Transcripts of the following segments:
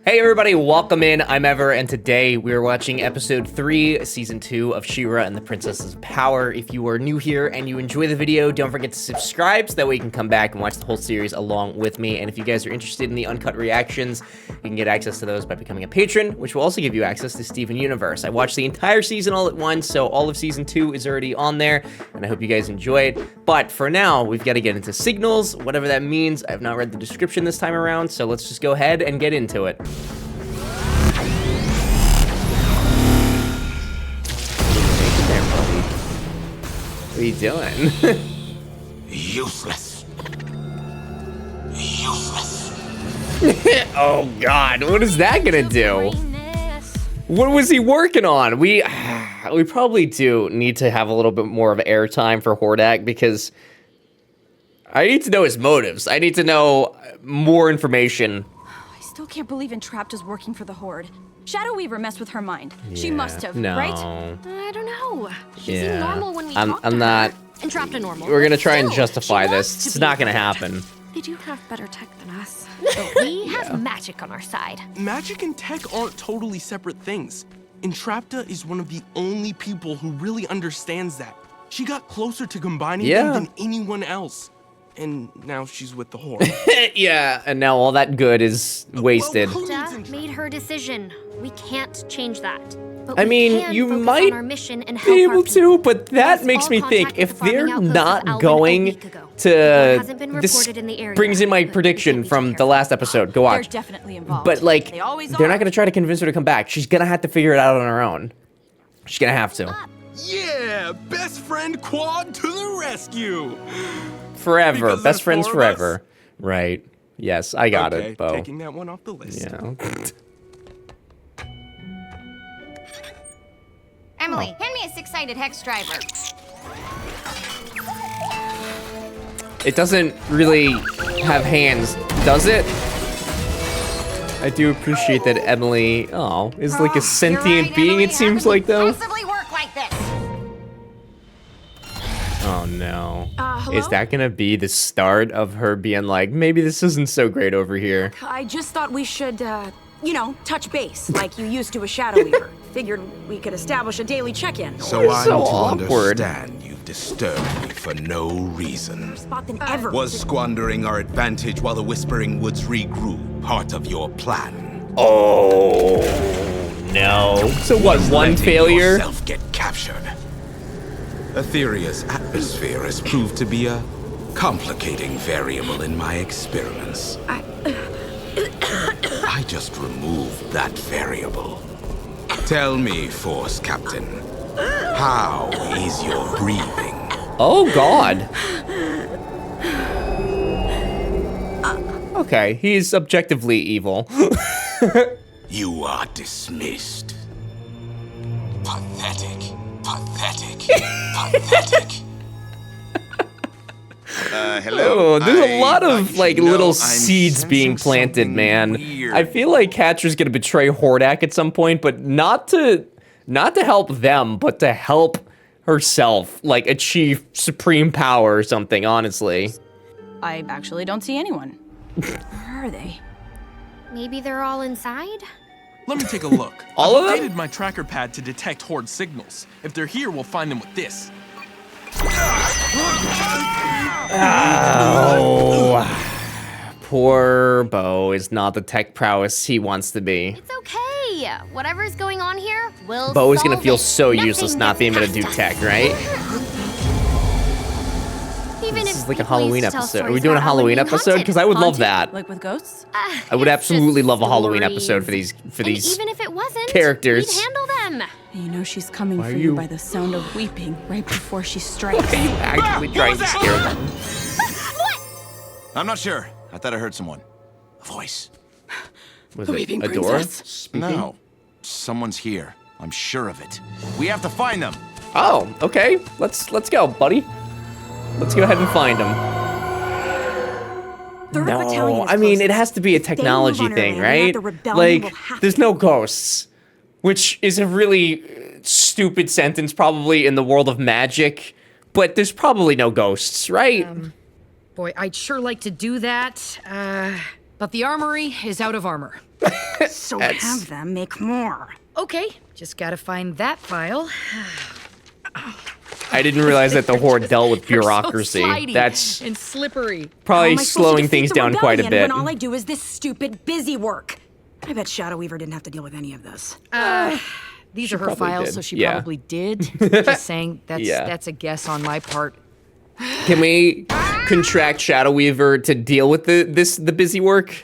Hey everybody, welcome in. I'm Ever, and today we are watching episode 3, season 2 of She-Ra and the Princess's Power. If you are new here and you enjoy the video, don't forget to subscribe so that way you can come back and watch the whole series along with me. And if you guys are interested in the uncut reactions, you can get access to those by becoming a patron, which will also give you access to Steven Universe. I watched the entire season all at once, so all of season 2 is already on there, and I hope you guys enjoy it. But for now, we've got to get into signals, whatever that means. I have not read the description this time around, so let's just go ahead and get into it. What are you doing? Useless. Useless. Oh God, what is that gonna do? What was he working on? We probably do need to have a little bit more of airtime for Hordak because I need to know his motives. I need to know more information. I still can't believe Entrapta's working for the Horde. Shadow Weaver messed with her mind. She Yeah, must have, no. right? I don't know. She Yeah. seemed normal when we I'm talked to not. her. Entrapta normal. We're gonna try and Still, justify she this. wants to It's be not gonna different. happen. They do have better tech than us. But we have magic on our side. Magic and tech aren't totally separate things. Entrapta is one of the only people who really understands that. She got closer to combining Yeah. them than anyone else. And now she's with the Horde. Yeah, and now all that good is wasted. Well, who needs Entrapta Entrapta? made her decision. We can't change that. But I we mean, can you focus might on our mission and help be our able people. to, but that Lost makes all me contact think with if the farming they're outpost of not Alwyn a going week ago. What to hasn't been this reported in the area, brings in my but we prediction can't be from too the careful. last episode. Go They're watch. definitely involved. But like, they always they're are. not gonna try to convince her to come back. She's gonna have to figure it out on her own. She's gonna have to. Yeah, best friend quad to the rescue. Forever. Because Best there's friends 4 of us? forever. Right. Yes, I got Okay, it, Bo. taking that one off the list. Yeah. Emily, hand me a 6-sided hex driver. It doesn't really have hands, does it? I do appreciate that Emily, is like a sentient right, being, Emily. it seems How like, could you though. possibly work like this? Oh, no. Hello? Is that gonna be the start of her being like, maybe this isn't so great over here? I just thought we should, touch base, like you used to a Shadow Weaver. Figured we could establish a daily check-in. So I'm so to awkward. understand you've disturbed me for no reason. Spot than ever. Was squandering our advantage while the Whispering Woods regrew part of your plan? Oh, no. So what, one Letting failure? yourself get captured. Etherea's atmosphere has proved to be a complicating variable in my experiments. I just removed that variable. Tell me, Force Captain, how is your breathing? Oh, God. Okay, he's objectively evil. You are dismissed. Pathetic. Pathetic. Pathetic. Hello. Oh, there's a lot of like little I'm seeds being sensing planted, something man. weird. I feel like Catcher's gonna betray Hordak at some point, but not to help them, but to help herself, like achieve supreme power or something. Honestly, I actually don't see anyone. Where are they? Maybe they're all inside? Let me take a look. All of I've them? updated my tracker pad to detect Horde signals. If they're here, we'll find them with this. oh, poor Bo is not the tech prowess he wants to be. It's okay. Whatever's going on here, we'll Bo is gonna solve feel it. so Nothing useless not gets being able to do past tech, us. right? Even This if is like a people used Halloween to tell episode. Are we stories doing a about Alwyn Halloween being episode? haunted. Because I would love Haunted? that. Like with ghosts? I would It's absolutely just love a Halloween episode stories. for these And even if it wasn't, characters. we'd handle them. You know she's coming Why for are you you- by the sound of weeping right before she strikes. Are you actually trying to scare them? I'm not sure. I thought I heard someone. A voice. Was The it weeping a door? princess. No. Someone's here. I'm sure of it. We have to find them. Oh, okay. Let's go, buddy. Let's go ahead and find him. Third battalion No, is I mean, closest. it has to be a technology move on thing, early, and right? the rebellion will Like, have there's to. no ghosts, which is a really stupid sentence probably in the world of magic, but there's probably no ghosts, right? Boy, I'd sure like to do that. but the armory is out of armor. So have them make more. Okay, just gotta find that file. I didn't realize that the Horde dealt with They're so bureaucracy. slidey That's and slippery. How probably am I supposed to slowing defeat things the down quite a rebellion bit. when all I do is this stupid busy work? I bet Shadow Weaver didn't have to deal with any of this. These are her probably files, did. so she Yeah. probably did. Just saying, that's a guess on my part. Can we contract Shadow Weaver to deal with the busy work?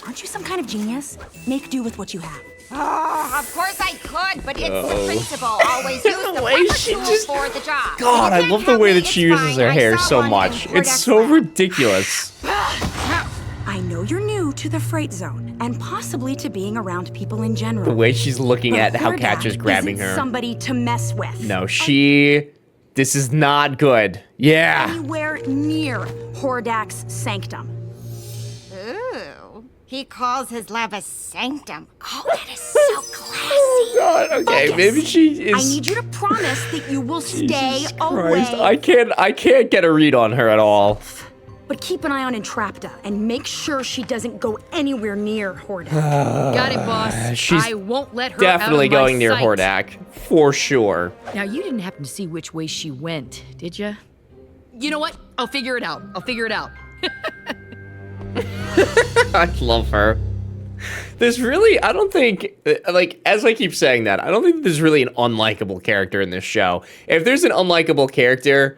Aren't you some kind of genius? Make do with what you have. Oh, of course I could, but it's the principle. Always use the way proper she tool just- for the job. God, I You can't love the help way me, that she it's uses fine. her I hair saw so one in much. It's Hordak's so lab. ridiculous. I know you're new to the freight zone, and possibly to being around people in general. The way she's looking But at how Hordak Catcher's grabbing isn't her. somebody to mess with. No, this is not good. Yeah. Anywhere near Hordak's sanctum. Ooh, he calls his lab a sanctum. Oh, that is so classy. God, okay, Focus. maybe she is. I need you to promise that you will stay Jesus away. Christ, I can't get a read on her at all. But keep an eye on Entrapta and make sure she doesn't go anywhere near Hordak. Got it, boss. she's I won't let her Definitely out of my going near sight. Hordak, for sure. Now, you didn't happen to see which way she went, did you? You know what? I'll figure it out. I love her. There's really, I don't think, like, as I keep saying that, I don't think there's really an unlikable character in this show. If there's an unlikable character,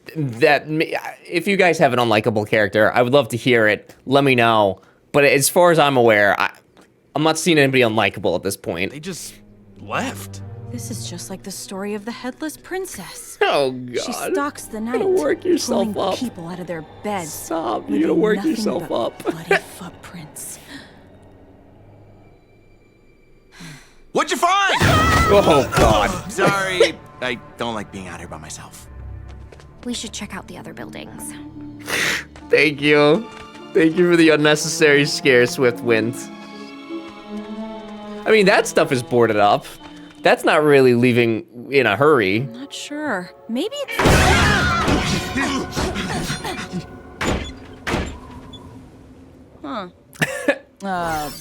if you guys have an unlikable character, I would love to hear it. Let me know. But as far as I'm aware, I'm not seeing anybody unlikable at this point. They just left. This is just like the story of the headless princess. Oh, God. She stalks the night, You're gonna work yourself pulling up. people out of their beds. Stop. You're leaving gonna work nothing yourself but up. bloody footprints. What'd you find? Oh, God. Sorry, I don't like being out here by myself. We should check out the other buildings. Thank you. Thank you for the unnecessary scare, Swiftwind. I mean, that stuff is boarded up. That's not really leaving in a hurry. Not sure. Maybe it's...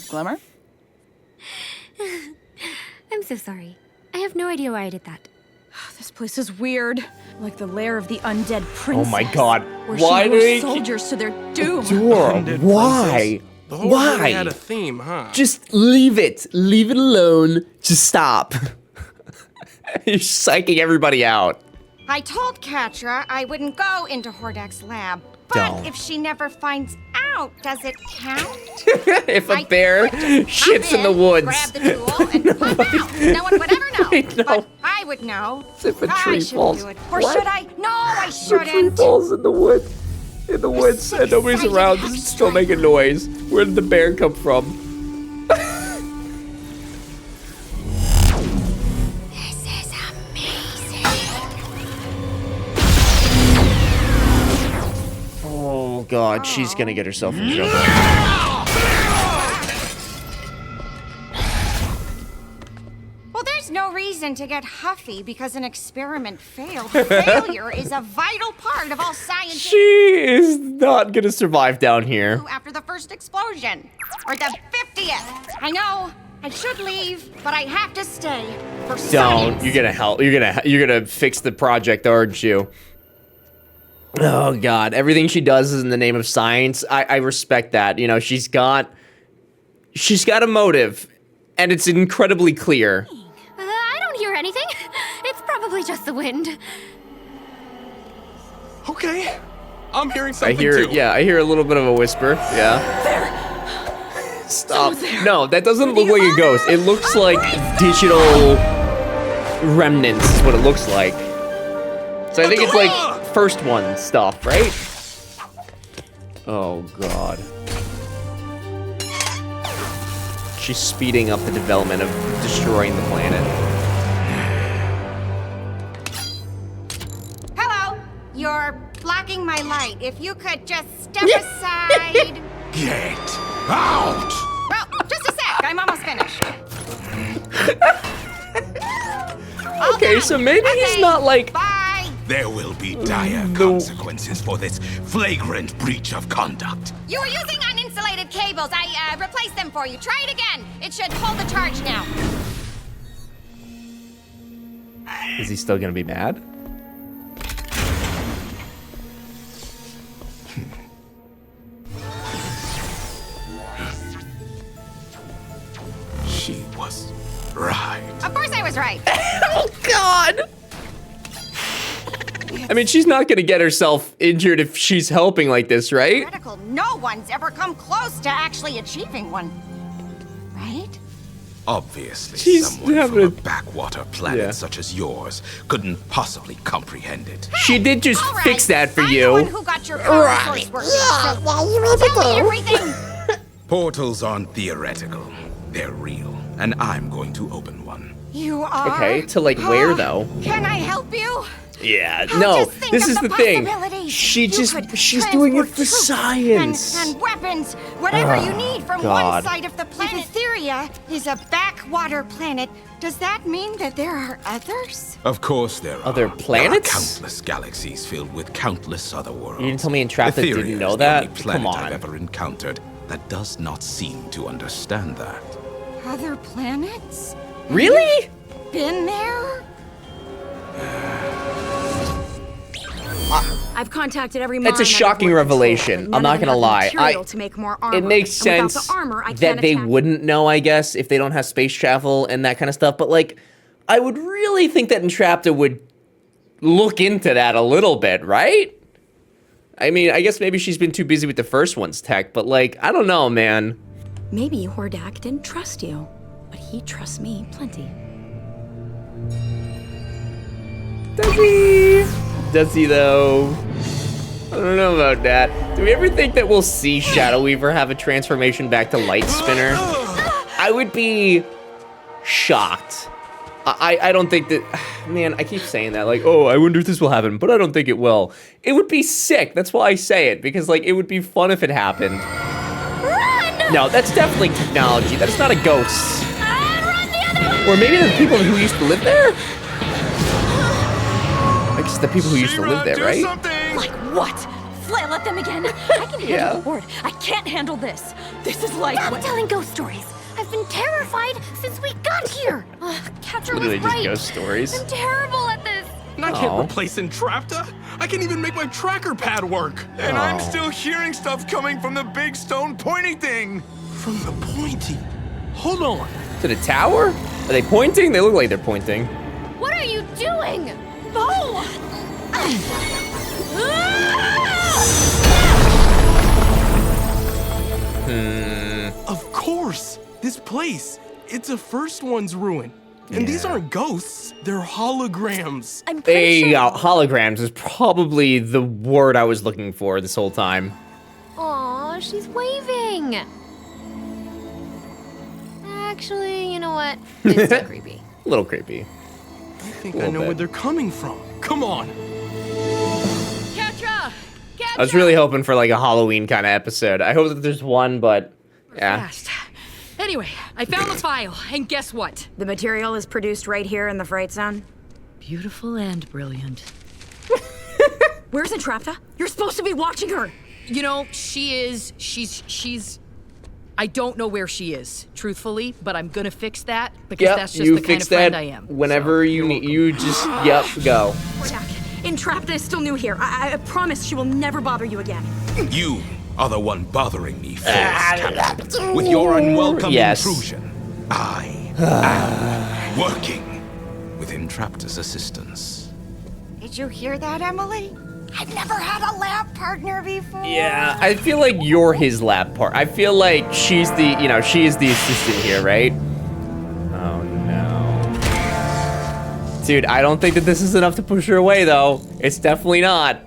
Glimmer? I'm so sorry. I have no idea why I did that. This place is weird. Like the lair of the undead princess. Oh my God. Where Why she do lures they soldiers to their doom. Dora, Undead why? princess. The whole really Why? had a theme, huh? Just leave it. Leave it alone. Just stop. You're psyching everybody out. I told Katra I wouldn't go into Hordak's lab. But Don't. if she never finds out, does it count? If a I bear could just shits hop in the woods. Grab the tool and pop out. No one would ever know. Wait, no. But I would know. If a I tree shouldn't falls. do it. Or What? should I? No, I The tree shouldn't. falls in the woods. In the woods, and nobody's excited around. hex It's still making noise. Where did the bear come from? This is amazing. Oh God, she's gonna get herself in trouble. Well, there's no reason to get huffy because an experiment failed. Failure is a vital part of all science. She is not gonna survive down here. After the first explosion, or the 50th. I know I should leave, but I have to stay for Don't. science. You're gonna help. You're gonna fix the project, aren't you? Oh God, everything she does is in the name of science. I respect that. You know, she's got a motive, and it's incredibly clear. I don't hear anything. It's probably just the wind. Okay, I'm hearing I something hear, too. yeah, I hear a little bit of a whisper. Yeah. Stop. No, that doesn't look like a ghost. It looks like digital remnants is what it looks like. So I think it's like first one stuff, right? Oh God. She's speeding up the development of destroying the planet. Hello, you're blocking my light. If you could just step aside. Get out! Well, just a sec. I'm almost finished. Okay, so maybe he's not like... Bye. There will be dire consequences for this flagrant breach of conduct. You were using an insulated cables. I replaced them for you. Try it again. It should hold the charge now. Is he still gonna be mad? She was right. Of course I was right. Oh, God! I mean, she's not gonna get herself injured if she's helping like this, right? Critical. No one's ever come close to actually achieving one. Right? Obviously, She's someone having from a- a backwater planet such as yours couldn't possibly comprehend it. She did just All right, fix that for I'm you. the one who got your power source working. So tell me everything. Portals aren't theoretical. They're real, and I'm going to open one. You are. Okay, to like where though? Can I help you? Yeah, Oh, no, just think this of is the thing. possibilities. She's doing it transport for troops science. and weapons, whatever you need from God. one side of the planet. If Etheria is a backwater planet, does that mean that there are others? Of course there are. Other planets? There are countless galaxies filled with countless other worlds. You didn't tell me Entrapta Etheria didn't know is the that? only planet Come on. I've ever encountered that does not seem to understand that. Other planets? Really? Been there? I've contacted every mine. It's a under shocking Hordak revelation. control, but I'm none not of them gonna have the lie. material to make more armor. It makes And without sense the armor, I that can't they attack. wouldn't know, I guess, if they don't have space travel and that kind of stuff. But like, I would really think that Entrapta would look into that a little bit, right? I mean, I guess maybe she's been too busy with the first one's tech, but like, I don't know, man. Maybe Hordak didn't trust you, but he trusts me plenty. Does he? Does he though? I don't know about that. Do we ever think that we'll see Shadow Weaver have a transformation back to Light Spinner? I would be shocked. I don't think that, man, I keep saying that, like, oh, I wonder if this will happen, but I don't think it will. It would be sick. That's why I say it, because like, it would be fun if it happened. Run! No, that's definitely technology. That's not a ghost. Run the other way! Or maybe the people who used to live there? I guess the people who used to live there, right? Like what? Flail at them again? I can handle Yeah. the horde. I can't handle this. This is like Stop telling ghost stories. I've been terrified since we got here. Catcher was Literally just right. ghost stories. I'm terrible at this. And I Aw. can't replace Entrapta. I can't even make my tracker pad work. And I'm Oh. still hearing stuff coming from the big stone pointy thing. From the pointy. Hold on. To the tower? Are they pointing? They look like they're pointing. What are you doing? Bo! Of course. This place. It's a first one's ruin. And these aren't ghosts. They're holograms. I'm pretty sure. Holograms is probably the word I was looking for this whole time. Aw, she's waving. Actually, you know what? It's still creepy. A little creepy. I think I Little know bit. where they're coming from. Come on. Ketra! I was really hoping for like a Halloween kind of episode. I hope that there's one, but yeah. Fast. Anyway, I found the file, and guess what? The material is produced right here in the Fright Zone. Beautiful and brilliant. Where's Entrapta? You're supposed to be watching her. You know, she's... I don't know where she is, truthfully, but I'm gonna fix that because Yep, that's just you the kind fix of friend that I am. whenever So, you you're need. welcome. You just yep, go. Hordak, Entrapta is still new here. I promise she will never bother you again. You are the one bothering me first, Captain. With your unwelcome Yes. intrusion, I am working with Entrapta's assistance. Did you hear that, Emily? I've never had a lab partner before. Yeah, I feel like you're his lab part. I feel like she's the, she is the assistant here, right? Oh no. Dude, I don't think that this is enough to push her away though. It's definitely not.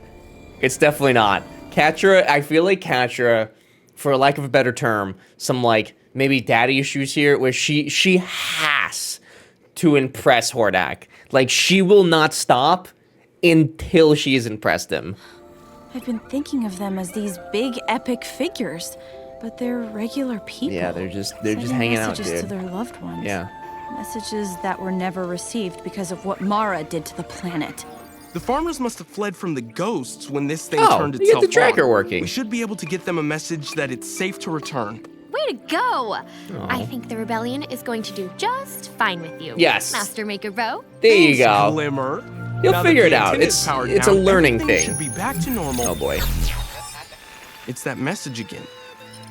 It's definitely not. Katra, I feel like Katra, for lack of a better term, some like maybe daddy issues here where she has to impress Hordak. Like she will not stop until she has impressed him. I've been thinking of them as these big epic figures, but they're regular people. Yeah, they're just sending hanging out, messages dude. to their loved ones. Yeah. Messages that were never received because of what Mara did to the planet. The farmers must have fled from the ghosts when this thing Oh, turned you get itself the tracker on. working. We should be able to get them a message that it's safe to return. Way to go! I think the rebellion is going to do just fine with you. Yes. Master Maker Row. There you Thanks, go. Glimmer. You'll Now that figure the it out. antenna's It's powered a down, learning everything thing. should be back to normal. Oh boy. It's that message again.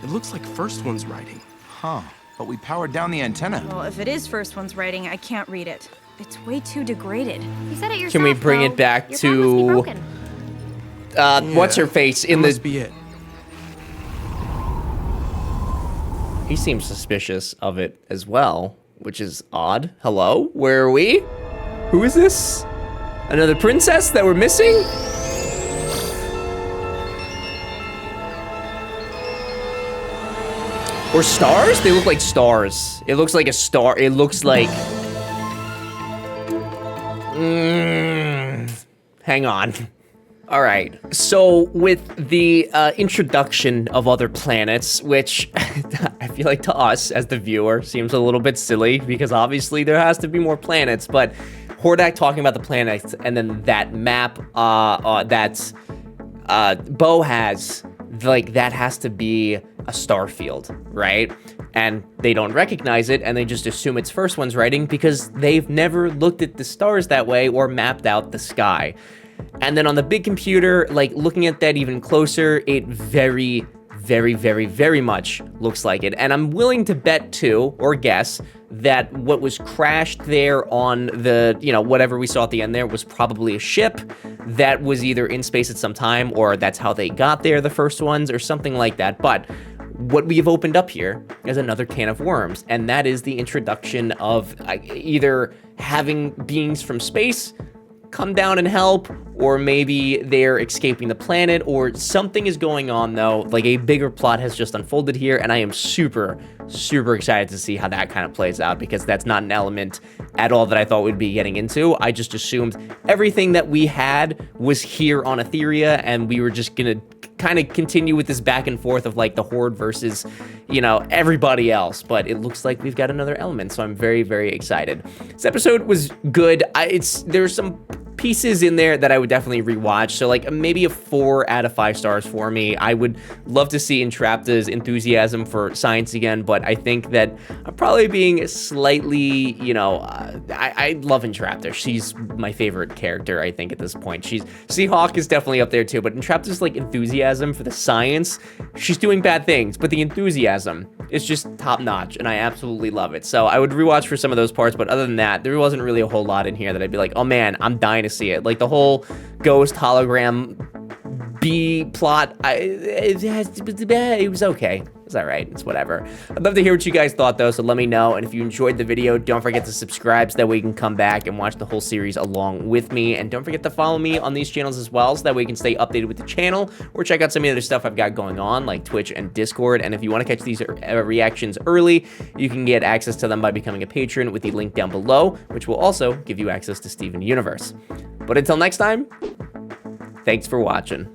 It looks like First One's writing. Huh. But we powered down the antenna. Well, if it is First One's writing, I can't read it. It's way too degraded. You said it yourself. Can we bring it back Your phone must be to broken. what's her face in Must the? be it. He seems suspicious of it as well, which is odd. Hello, where are we? Who is this? Another princess that we're missing? Or stars? They look like stars. It looks like a star. It looks like... Hang on. All right, so with the introduction of other planets, which I feel like to us as the viewer seems a little bit silly because obviously there has to be more planets, but Hordak talking about the planets and then that map that Bo has, like that has to be a star field, right? And they don't recognize it and they just assume it's First One's writing because they've never looked at the stars that way or mapped out the sky. And then on the big computer, like looking at that even closer, it very, very, very, very much looks like it. And I'm willing to bet too, or guess, that what was crashed there on the, you know, whatever we saw at the end there was probably a ship that was either in space at some time or that's how they got there, the first ones, or something like that. But what we have opened up here is another can of worms, and that is the introduction of either having beings from space come down and help, or maybe they're escaping the planet, or something is going on though. Like a bigger plot has just unfolded here, and I am super, super excited to see how that kind of plays out because that's not an element at all that I thought we'd be getting into. I just assumed everything that we had was here on Etheria, and we were just gonna kind of continue with this back and forth of like the Horde versus, you know, everybody else. But it looks like we've got another element, so I'm very, very excited. This episode was good. There's some pieces in there that I would definitely rewatch. So like maybe a 4 out of 5 stars for me. I would love to see Entrapta's enthusiasm for science again, but I think that I'm probably being slightly, you know, I love Entrapta. She's my favorite character, I think, at this point. Seahawk is definitely up there too, but Entrapta's like enthusiasm for the science. She's doing bad things, but the enthusiasm is just top notch, and I absolutely love it. So I would rewatch for some of those parts, but other than that, there wasn't really a whole lot in here that I'd be like, oh man, I'm dying to see it. Like the whole ghost hologram B plot, it was okay. It's all right. It's whatever. I'd love to hear what you guys thought though, so let me know. And if you enjoyed the video, don't forget to subscribe so that way you can come back and watch the whole series along with me. And don't forget to follow me on these channels as well, so that way you can stay updated with the channel or check out some of the other stuff I've got going on, like Twitch and Discord. And if you want to catch these reactions early, you can get access to them by becoming a patron with the link down below, which will also give you access to Steven Universe. But until next time, thanks for watching.